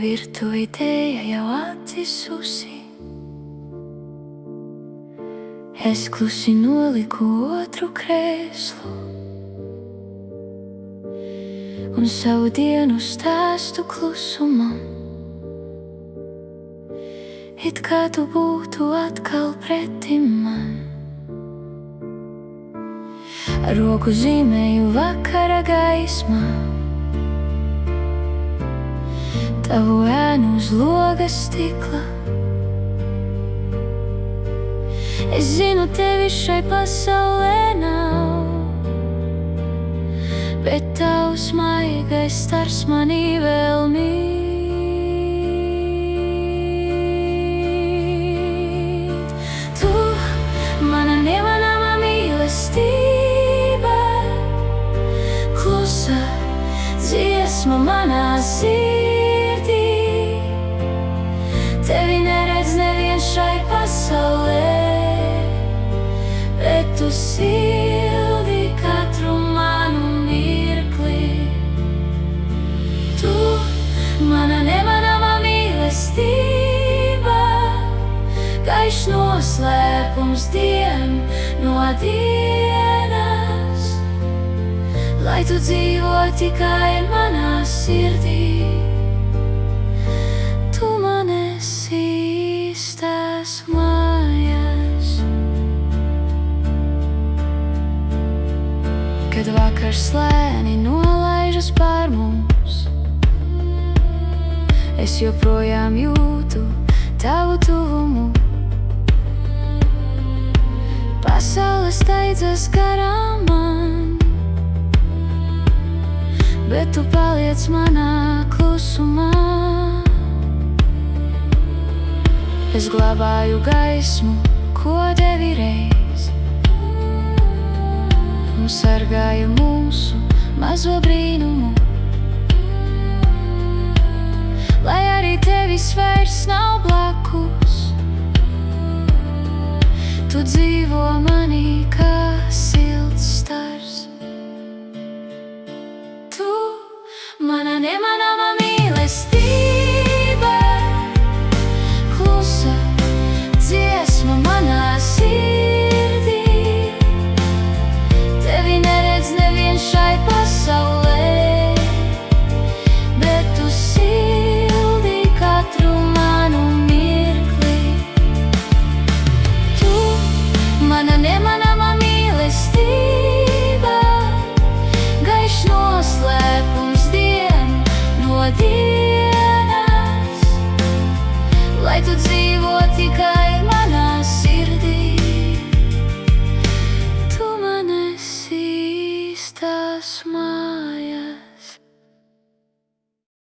Virtuve dēja jau atdzisusi, es klusi noliku otru krēslu un savu dienu stāstu klusumam, it kā tu būtu atkal pretim man. Ar roku zīmēju vakara gaismā tavu ēnu uz loga stikla. Es zinu, tevi šai pasaulē nav, bet tavs maigais stars manī vēl mīt. Tu, mana nemanāmā mīlestība, klusa dziesma manā sirdī. Tevi neredz neviens šai pasaulē, bet tu sildi katru manu mirkli. Tu, mana nemanāmā mīlestība, gaišs noslēpums dien no dienas, lai tu dzīvo tikai manā sirdī. Tu man esi īstās mājas. Kad vakars lēni nolaižas pār mums, es joprojām jūtu tavu tuvumu. Pasaule steidzas garām man, bet tu paliec manā klusumā. Es glabāju gaismu, ko devi reiz, un sargāju mūsu mazo brīnumu. Lai arī tevis vairs nav blakus, tu dzīvo manī kā